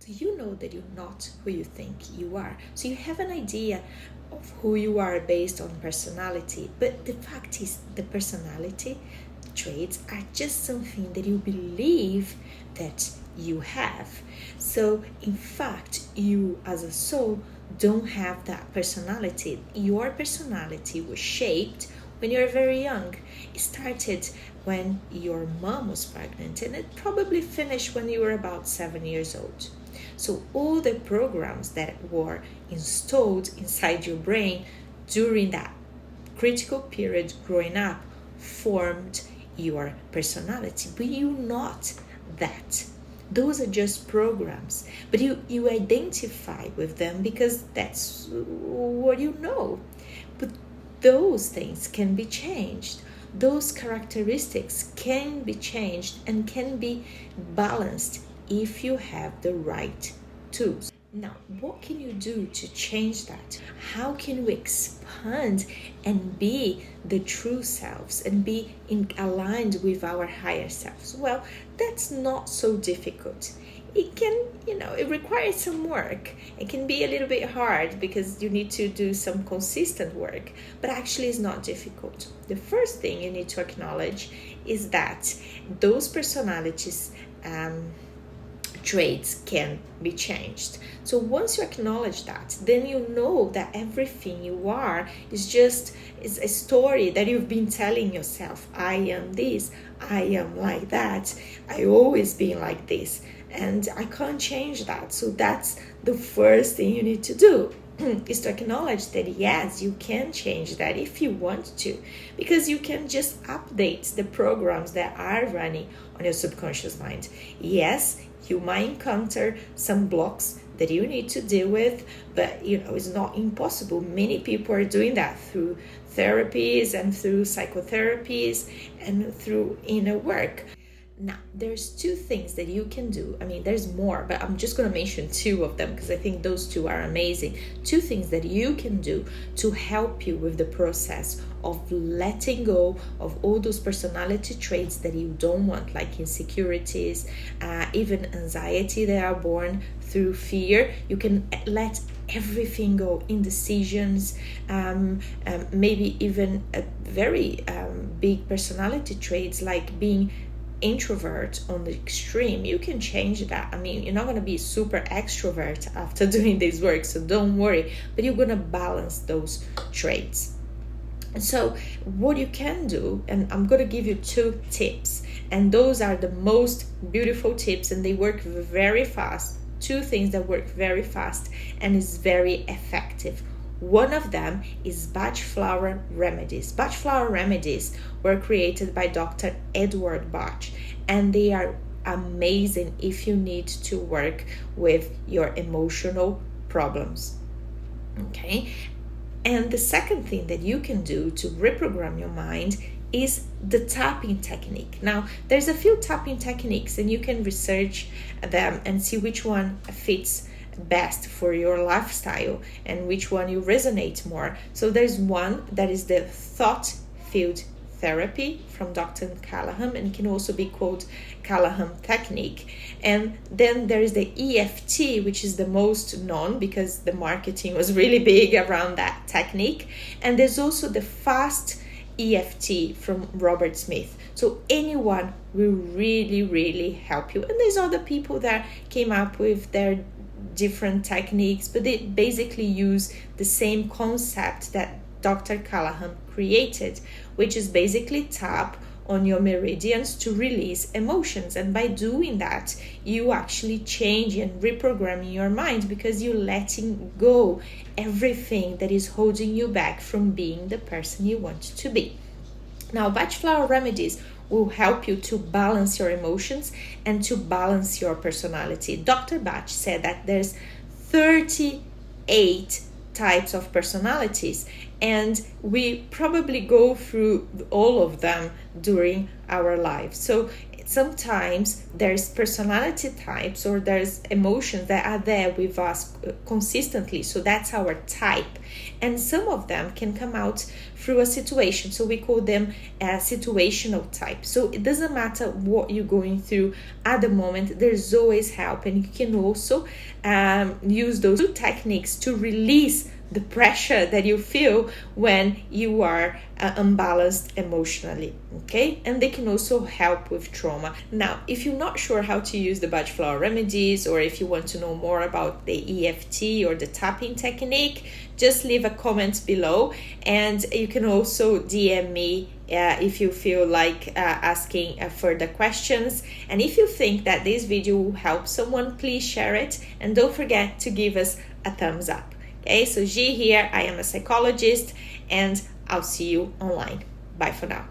So you know that you're not who you think you are. So you have an idea of who you are based on personality. But the fact is, the personality traits are just something that you believe that you have. So in fact, you as a soul don't have that personality. Your personality was shaped when you were very young. It started when your mom was pregnant, and it probably finished when you were about 7 years old. So all the programs that were installed inside your brain during that critical period growing up formed your personality, but you're not that. Those are just programs, but you identify with them because that's what you know. But those things can be changed. Those characteristics can be changed and can be balanced if you have the right tools. Now, what can you do to change that? How can we expand and be the true selves and be aligned with our higher selves? Well, that's not so difficult. It can, it requires some work. It can be a little bit hard because you need to do some consistent work, but actually it's not difficult. The first thing you need to acknowledge is that those personalities, traits can be changed. So once you acknowledge that, then you know that everything you are is a story that you've been telling yourself. I am this, I am like that, I always been like this, and I can't change that. So that's the first thing you need to do. Is to acknowledge that yes, you can change that if you want to, because you can just update the programs that are running on your subconscious mind. Yes, you might encounter some blocks that you need to deal with, but it's not impossible. Many people are doing that through therapies and through psychotherapies and through inner work. Now, there's two things that you can do. I mean, there's more, but I'm just going to mention two of them because I think those two are amazing. Two things that you can do to help you with the process of letting go of all those personality traits that you don't want, like insecurities, even anxiety that are born through fear. You can let everything go, indecisions, maybe even a very big personality traits like being introvert on the extreme. You can change that. I mean, you're not going to be super extrovert after doing this work, so don't worry, but you're going to balance those traits. And so what you can do, and I'm going to give you two tips, and those are the most beautiful tips, and they work very fast. Two things that work very fast and is very effective. One of them is Bach flower remedies. Bach flower remedies were created by Dr. Edward Bach, and they are amazing if you need to work with your emotional problems. Okay? And the second thing that you can do to reprogram your mind is the tapping technique. Now, there's a few tapping techniques, and you can research them and see which one fits best for your lifestyle and which one you resonate more. So there's one that is the thought field therapy from Dr. Callahan, and can also be called Callahan technique. And then there is the EFT, which is the most known because the marketing was really big around that technique. And there's also the fast EFT from Robert Smith. So anyone will really, really help you. And there's other people that came up with their different techniques, but they basically use the same concept that Dr. Callahan created, which is basically tap on your meridians to release emotions. And by doing that, you actually change and reprogramming your mind because you're letting go everything that is holding you back from being the person you want to be. Now, Bach flower remedies will help you to balance your emotions and to balance your personality. Dr. Bach said that there's 38 types of personalities, and we probably go through all of them during our lives. So sometimes there's personality types or there's emotions that are there with us consistently, so that's our type, and some of them can come out through a situation, so we call them a situational type. So it doesn't matter what you're going through at the moment, there's always help, and you can also use those two techniques to release the pressure that you feel when you are unbalanced emotionally, okay? And they can also help with trauma. Now, if you're not sure how to use the Bach flower remedies, or if you want to know more about the EFT or the tapping technique, just leave a comment below, and you can also DM me if you feel like asking further questions. And if you think that this video will help someone, please share it, and don't forget to give us a thumbs up. Okay, so G here, I am a psychologist, and I'll see you online. Bye for now.